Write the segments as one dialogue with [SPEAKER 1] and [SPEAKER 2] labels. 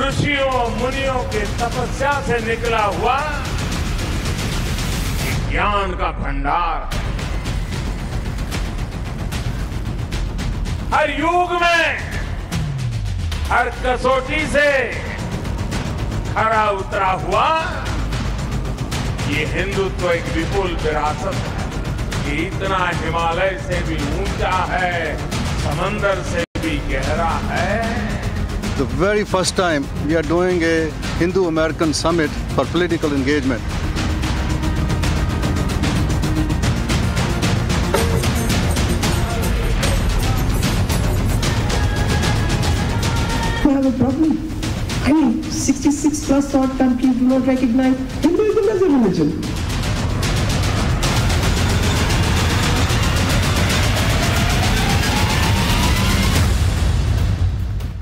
[SPEAKER 1] ऋषियों मुनियों के तपस्या से निकला हुआ ज्ञान का भंडार है। हर युग में हर कसौटी से खरा उतरा हुआ ये हिंदुत्व एक विपुल विरासत है। ये इतना हिमालय से भी ऊंचा है, समंदर से भी गहरा है।
[SPEAKER 2] The very first time we are doing a Hindu-American summit for political engagement.
[SPEAKER 3] We have a problem. I mean, 66 plus odd countries do not recognize Hinduism as a religion.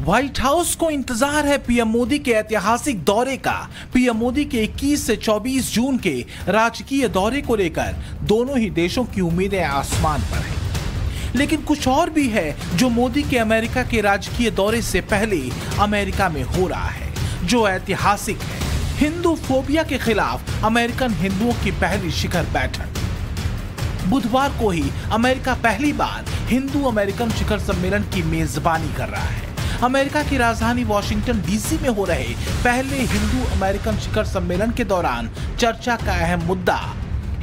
[SPEAKER 4] White house को इंतजार है PM Modi के ऐतिहासिक दौरे का। PM Modi के 21 से 24 जून के राजकीय दौरे को लेकर दोनों ही देशों की उम्मीदें आसमान पर हैं। लेकिन कुछ और भी है जो मोदी के अमेरिका के राजकीय दौरे से पहले अमेरिका में हो रहा है, जो ऐतिहासिक है। हिंदू फोबिया के खिलाफ अमेरिकन हिंदुओं की पहली शिखर बैठक। बुधवार को ही अमेरिका पहली बार हिंदू अमेरिकन शिखर सम्मेलन की मेजबानी कर रहा है। अमेरिका की राजधानी वॉशिंगटन डीसी में हो रहे पहले हिंदू अमेरिकन शिखर सम्मेलन के दौरान चर्चा का अहम मुद्दा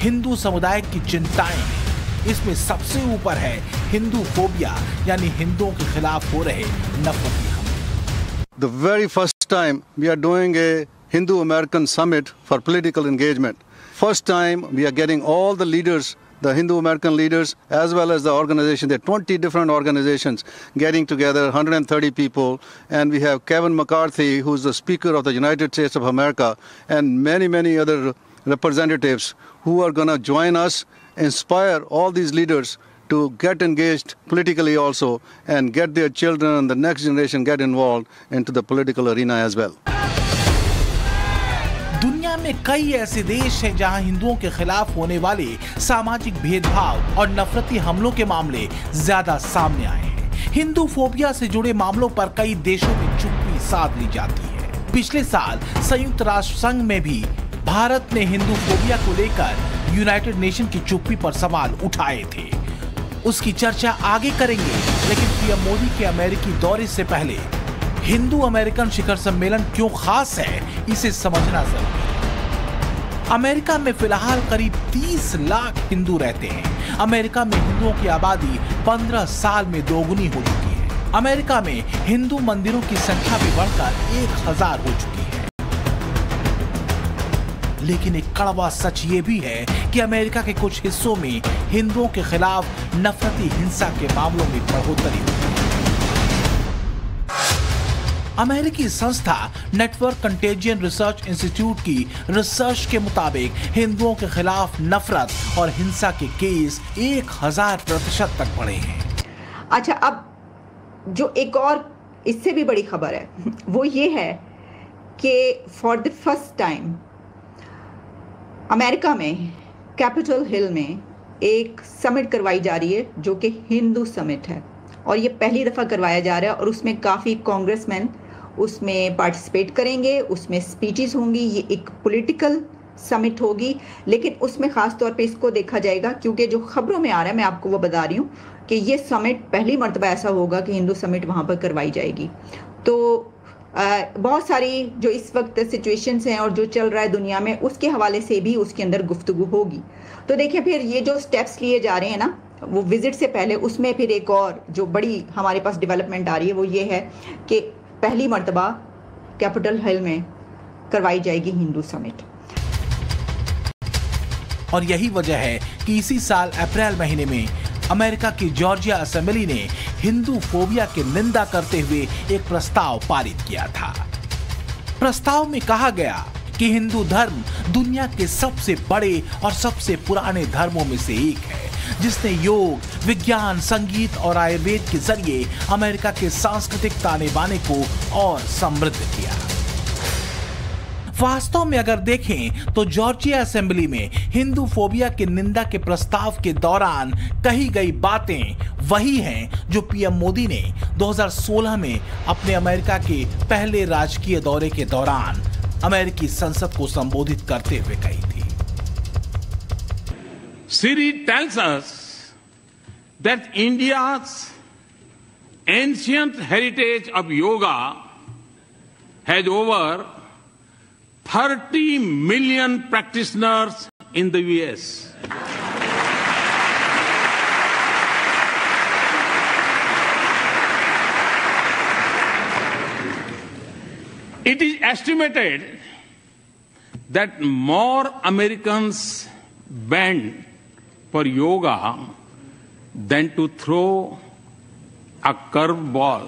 [SPEAKER 4] हिंदू समुदाय की चिंताएं हैं। इसमें सबसे ऊपर है हिंदू फोबिया, यानी हिंदुओं के खिलाफ हो रहे नफरती हमले।
[SPEAKER 2] The very first time we are doing a Hindu-American summit for political engagement. First time we are getting all the leaders, the Hindu-American leaders, as well as the organization. There are 20 different organizations getting together, 130 people, and we have Kevin McCarthy, who's the Speaker of the United States of America, and many, many other representatives who are going to join us, inspire all these leaders to get engaged politically also, and get their children and the next generation get involved into the political arena as well.
[SPEAKER 4] दुनिया में कई ऐसे देश हैं जहां हिंदुओं के खिलाफ होने वाले सामाजिक भेदभाव और नफरती हमलों के मामले ज्यादा सामने आए हैं। हिंदू फोबिया से जुड़े मामलों पर कई देशों में चुप्पी साध ली जाती है। पिछले साल संयुक्त राष्ट्र संघ में भी भारत ने हिंदू फोबिया को लेकर यूनाइटेड नेशन की चुप्पी पर सवाल उठाए थे। उसकी चर्चा आगे करेंगे, लेकिन पीएम मोदी के अमेरिकी दौरे से पहले हिंदू अमेरिकन शिखर सम्मेलन क्यों खास है, इसे समझना जरूरी है। अमेरिका में फिलहाल करीब 30 लाख हिंदू रहते हैं। अमेरिका में हिंदुओं की आबादी 15 साल में दोगुनी हो चुकी है। अमेरिका में हिंदू मंदिरों की संख्या भी बढ़कर 1000 हो चुकी है। लेकिन एक कड़वा सच ये भी है कि अमेरिका के कुछ हिस्सों में हिंदुओं के खिलाफ नफरती हिंसा के मामलों में बढ़ोतरी हुई है। अमेरिकी संस्था नेटवर्क कंटेजियन रिसर्च इंस्टीट्यूट की रिसर्च के मुताबिक हिंदुओं के खिलाफ नफरत और हिंसा के केस 1000% तक बढ़े हैं।
[SPEAKER 5] अच्छा, अब जो एक और इससे भी बड़ी खबर है वो ये है कि for the first time America में कैपिटल हिल में एक समिट करवाई जा रही है जो कि हिंदू समिट है, और ये पहली दफ़ा करवाया जा रहा है। और उसमें काफ़ी कांग्रेसमैन उसमें पार्टिसिपेट करेंगे, उसमें स्पीचेस होंगी। ये एक पॉलिटिकल समिट होगी, लेकिन उसमें ख़ास तौर पे इसको देखा जाएगा, क्योंकि जो खबरों में आ रहा है मैं आपको वो बता रही हूँ कि ये समिट पहली मर्तबा ऐसा होगा कि हिंदू समिट वहाँ पर करवाई जाएगी। तो बहुत सारी जो इस वक्त सिचुएशंस हैं और जो चल रहा है दुनिया में, उसके हवाले से भी उसके अंदर गुफ्तगू होगी। तो देखिए, फिर ये जो स्टेप्स लिए जा रहे हैं ना वो विजिट से पहले, उसमें फिर एक और जो बड़ी हमारे पास डेवलपमेंट आ रही है वो ये है कि पहली मर्तबा कैपिटल हिल में करवाई जाएगी हिंदू समिट।
[SPEAKER 4] और यही वजह है कि इसी साल अप्रैल महीने में अमेरिका की जॉर्जिया असेंबली ने हिंदू फोबिया की निंदा करते हुए एक प्रस्ताव पारित किया था। प्रस्ताव में कहा गया कि हिंदू धर्म दुनिया के सबसे बड़े और सबसे पुराने धर्मों में से एक है, जिसने योग, विज्ञान, संगीत और आयुर्वेद के जरिए अमेरिका के सांस्कृतिक ताने बाने को और समृद्ध किया। वास्तव में अगर देखें तो जॉर्जिया असेंबली में हिंदू फोबिया की निंदा के प्रस्ताव के दौरान कही गई बातें वही हैं जो पीएम मोदी ने 2016 में अपने अमेरिका के पहले राजकीय दौरे के दौरान अमेरिकी संसद को संबोधित करते हुए कही थी।
[SPEAKER 1] Siri tells us that India's ancient heritage of yoga has over 30 million practitioners in the US. It is estimated that more Americans bend for yoga than to throw a curveball.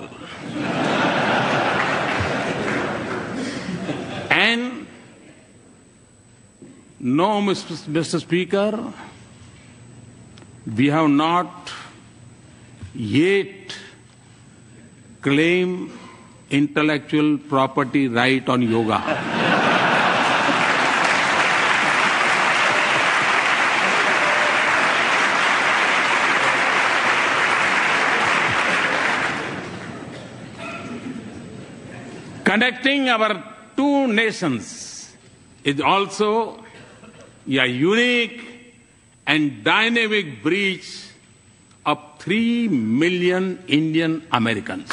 [SPEAKER 1] And no, Mr. Speaker, we have not yet claimed intellectual property right on yoga. Connecting our two nations is also a unique and dynamic bridge of 3 million Indian Americans.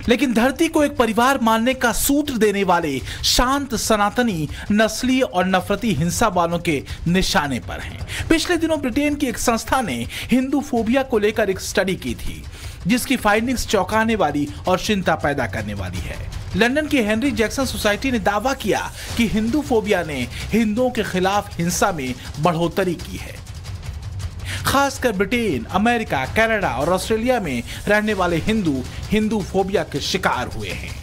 [SPEAKER 4] लेकिन धरती को एक परिवार मानने का सूत्र देने वाले शांत सनातनी नस्लीय और नफरती हिंसा वालों के निशाने पर हैं। पिछले दिनों ब्रिटेन की एक संस्था ने हिंदू फोबिया को लेकर एक स्टडी की थी जिसकी फाइंडिंग्स चौंकाने वाली और चिंता पैदा करने वाली है। लंदन की हेनरी जैक्सन सोसाइटी ने दावा किया कि हिंदू फोबिया ने हिंदुओं के खिलाफ हिंसा में बढ़ोतरी की है। खासकर ब्रिटेन, अमेरिका, कनाडा और ऑस्ट्रेलिया में रहने वाले हिंदू फोबिया के शिकार हुए हैं।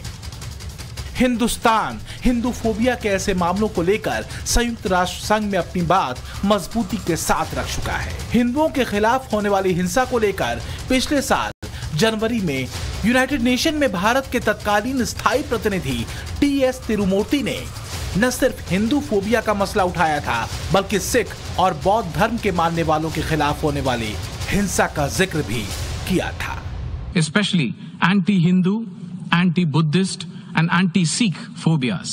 [SPEAKER 4] हिंदुस्तान हिंदू फोबिया के ऐसे मामलों को लेकर संयुक्त राष्ट्र संघ में अपनी बात मजबूती के साथ रख चुका है। हिंदुओं के खिलाफ होने वाली हिंसा को लेकर पिछले साल जनवरी में यूनाइटेड नेशन में भारत के तत्कालीन स्थायी प्रतिनिधि टी.एस. तिरुमूर्ति ने न सिर्फ हिंदू फोबिया का मसला उठाया था बल्कि सिख और बौद्ध धर्म के मानने वालों के खिलाफ होने वाली हिंसा का जिक्र भी किया था।
[SPEAKER 6] Especially anti-Hindu, anti-Buddhist and anti-Sikh phobias.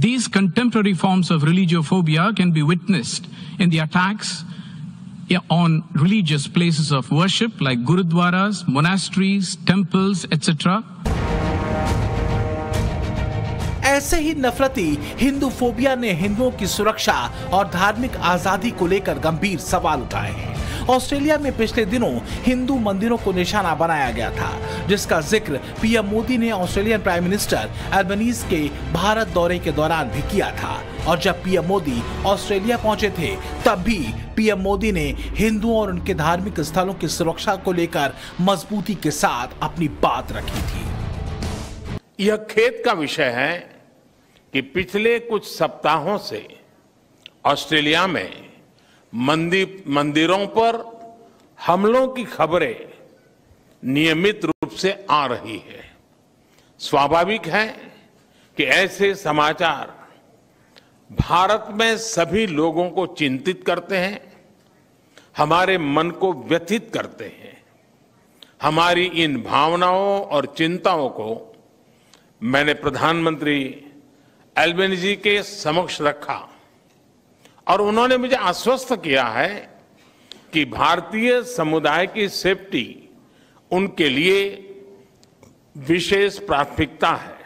[SPEAKER 6] These contemporary forms of religiophobia can be witnessed in the attacks on religious places of worship like gurudwaras, monasteries, temples, etc.
[SPEAKER 4] ऐसे ही नफरती हिंदू फोबिया ने हिंदुओं की सुरक्षा और धार्मिक आजादी को लेकर गंभीर सवाल उठाए हैं। ऑस्ट्रेलिया में पिछले दिनों हिंदू मंदिरों को निशाना बनाया गया था जिसका जिक्र पीएम मोदी ने ऑस्ट्रेलियन प्राइम मिनिस्टर एल्बनीज के भारत दौरे के दौरान भी किया था। और जब पीएम मोदी ऑस्ट्रेलिया पहुंचे थे तब भी पीएम मोदी ने हिंदुओं और उनके धार्मिक स्थलों की सुरक्षा को लेकर मजबूती के साथ अपनी बात रखी थी।
[SPEAKER 1] यह खेद का विषय है कि पिछले कुछ सप्ताहों से ऑस्ट्रेलिया में मंदिरों पर हमलों की खबरें नियमित रूप से आ रही है। स्वाभाविक है कि ऐसे समाचार भारत में सभी लोगों को चिंतित करते हैं, हमारे मन को व्यथित करते हैं। हमारी इन भावनाओं और चिंताओं को मैंने प्रधानमंत्री एल्बनीज़ी के समक्ष रखा और उन्होंने मुझे आश्वस्त किया है कि भारतीय समुदाय की सेफ्टी उनके लिए विशेष प्राथमिकता है।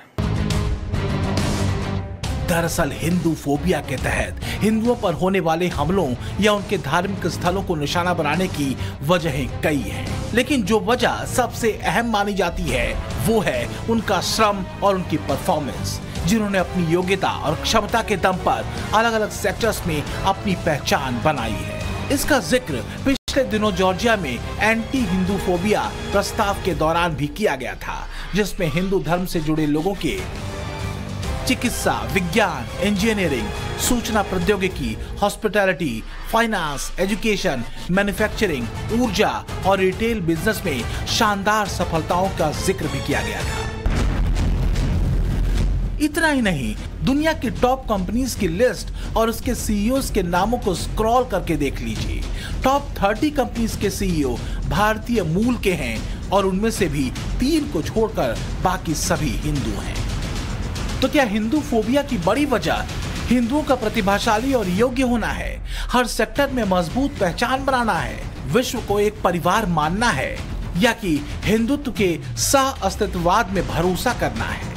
[SPEAKER 4] दरअसल हिंदू फोबिया के तहत हिंदुओं पर होने वाले हमलों या उनके धार्मिक स्थलों को निशाना बनाने की वजहें कई हैं, लेकिन जो वजह सबसे अहम मानी जाती है वो है उनका श्रम और उनकी परफॉर्मेंस, जिन्होंने अपनी योग्यता और क्षमता के दम पर अलग अलग सेक्टर्स में अपनी पहचान बनाई है। इसका जिक्र पिछले दिनों जॉर्जिया में एंटी हिंदू फोबिया प्रस्ताव के दौरान भी किया गया था जिसमें हिंदू धर्म से जुड़े लोगों के चिकित्सा, विज्ञान, इंजीनियरिंग, सूचना प्रौद्योगिकी, हॉस्पिटैलिटी, फाइनेंस, एजुकेशन, मैन्युफैक्चरिंग, ऊर्जा और रिटेल बिजनेस में शानदार सफलताओं का जिक्र भी किया गया था। इतना ही नहीं, दुनिया की टॉप कंपनीज की लिस्ट और उसके सीईओज के नामों को स्क्रॉल करके देख लीजिए। टॉप 30 कंपनीज के सीईओ भारतीय मूल के हैं और उनमें से भी 3 को छोड़कर बाकी सभी हिंदू हैं। तो क्या हिंदू फोबिया की बड़ी वजह हिंदुओं का प्रतिभाशाली और योग्य होना है, हर सेक्टर में मजबूत पहचान बनाना है, विश्व को एक परिवार मानना है, या कि हिंदुत्व के सह अस्तित्ववाद में भरोसा करना है?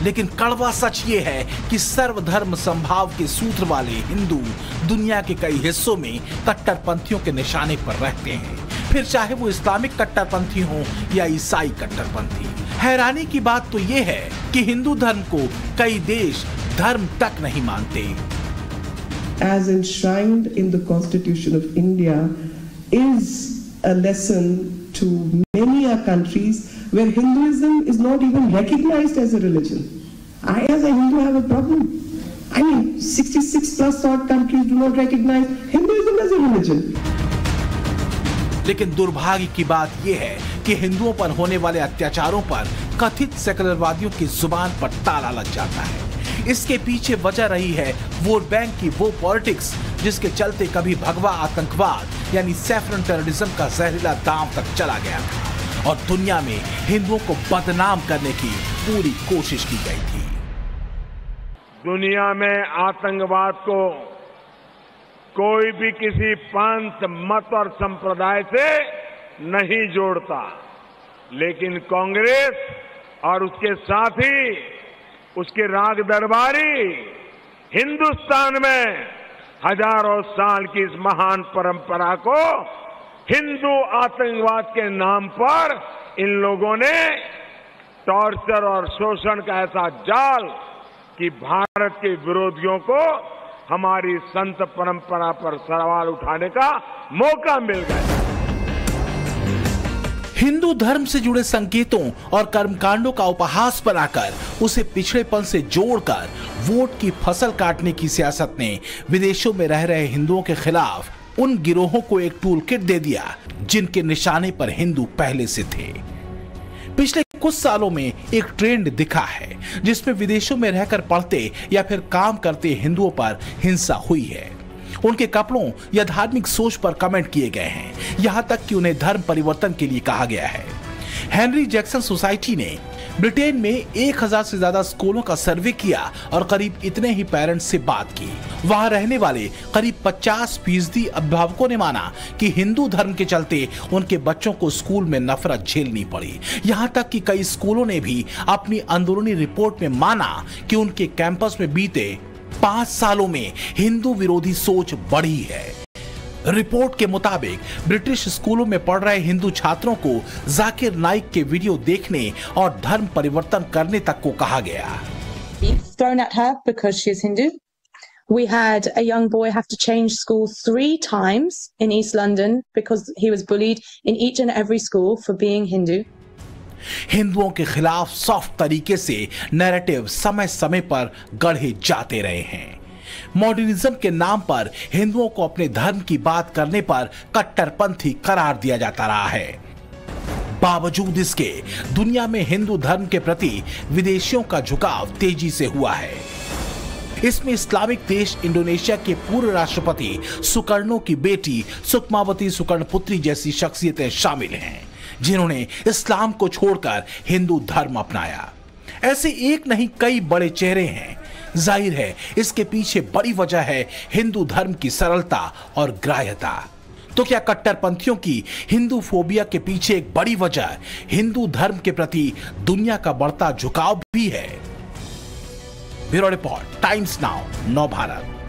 [SPEAKER 4] लेकिन कड़वा सच ये है कि सर्वधर्म संभाव के सूत्र वाले हिंदू दुनिया के कई हिस्सों में कट्टरपंथियों के निशाने पर रहते हैं, फिर चाहे वो इस्लामिक कट्टरपंथी हो या ईसाई कट्टरपंथी। हैरानी की बात तो ये है कि हिंदू धर्म को कई देश धर्म तक नहीं मानते।
[SPEAKER 3] As enshrined in the Constitution of India is a lesson to many countries where Hinduism is not even recognized as a religion. I as a Hindu have a problem. I mean, 66 plus odd countries do not recognize Hinduism as a religion.
[SPEAKER 4] लेकिन दुर्भाग्य की बात यह है कि हिंदुओं पर होने वाले अत्याचारों पर कथित सेकुलरवादियों की जुबान पर ताला लग जाता है। इसके पीछे वजह रही है वोट बैंक की वो पॉलिटिक्स जिसके चलते कभी भगवा आतंकवाद यानी सैफरन टेररिज्म का जहरीला दांव तक चला गया था और दुनिया में हिंदुओं को बदनाम करने की पूरी कोशिश की गई थी।
[SPEAKER 1] दुनिया में आतंकवाद को कोई भी किसी पंथ, मत और संप्रदाय से नहीं जोड़ता, लेकिन कांग्रेस और उसके साथी, उसके राग दरबारी हिंदुस्तान में हजारों साल की इस महान परंपरा को हिंदू आतंकवाद के नाम पर इन लोगों ने टॉर्चर और शोषण का ऐसा जाल कि भारत के विरोधियों को हमारी संत परंपरा पर सवाल उठाने का मौका मिल गया।
[SPEAKER 4] हिंदू धर्म से जुड़े संकेतों और कर्मकांडों का उपहास बनाकर उसे पिछड़ेपन से जोड़कर वोट की फसल काटने की सियासत ने विदेशों में रह रहे हिंदुओं के खिलाफ उन गिरोहों को एक टूल किट दे दिया जिनके निशाने पर हिंदू पहले से थे। पिछले कुछ सालों में एक ट्रेंड दिखा है जिसमें विदेशों में रहकर पढ़ते या फिर काम करते हिंदुओं पर हिंसा हुई है। उनके कपड़ों या धार्मिक सोच पर कमेंट किए गए हैं, यहां तक कि उन्हें धर्म परिवर्तन के लिए कहा गया है। हेनरी जैक्सन सोसाइटी ने ब्रिटेन में 1000 से ज्यादा स्कूलों का सर्वे किया और करीब इतने ही पेरेंट्स से बात की। वहां रहने वाले करीब 50% अभिभावकों ने माना कि हिंदू धर्म के चलते उनके बच्चों को स्कूल में नफरत झेलनी पड़ी। यहां तक कि कई स्कूलों ने भी अपनी अंदरूनी रिपोर्ट में माना कि उनके कैंपस में बीते 5 सालों में हिंदू विरोधी सोच बढ़ी है। रिपोर्ट के मुताबिक ब्रिटिश स्कूलों में पढ़ रहे हिंदू छात्रों को जाकिर नाइक के वीडियो देखने और धर्म परिवर्तन करने तक को कहा गया।
[SPEAKER 7] Thrown at her because she is Hindu. We had a young boy have to change school 3 times in East London because he was bullied in each and every school for being Hindu.
[SPEAKER 4] हिंदुओं के खिलाफ soft तरीके से narrative समय समय पर गढ़े जाते रहे हैं। मॉडर्निज्म के नाम पर हिंदुओं को अपने धर्म की बात करने पर कट्टरपंथी करार दिया जाता रहा है। बावजूद इसके दुनिया में हिंदू धर्म के प्रति विदेशियों का झुकाव तेजी से हुआ है। इसमें इस्लामिक देश इंडोनेशिया के पूर्व राष्ट्रपति सुकर्णो की बेटी सुकमावती सुकर्णपुत्री जैसी शख्सियतें शामिल हैं जिन्होंने इस्लाम को छोड़कर हिंदू धर्म अपनाया। ऐसे एक नहीं कई बड़े चेहरे हैं। जाहिर है इसके पीछे बड़ी वजह है हिंदू धर्म की सरलता और ग्राह्यता। तो क्या कट्टरपंथियों की हिंदू फोबिया के पीछे एक बड़ी वजह हिंदू धर्म के प्रति दुनिया का बढ़ता झुकाव भी है? ब्यूरो रिपोर्ट, टाइम्स नाउ, नव भारत।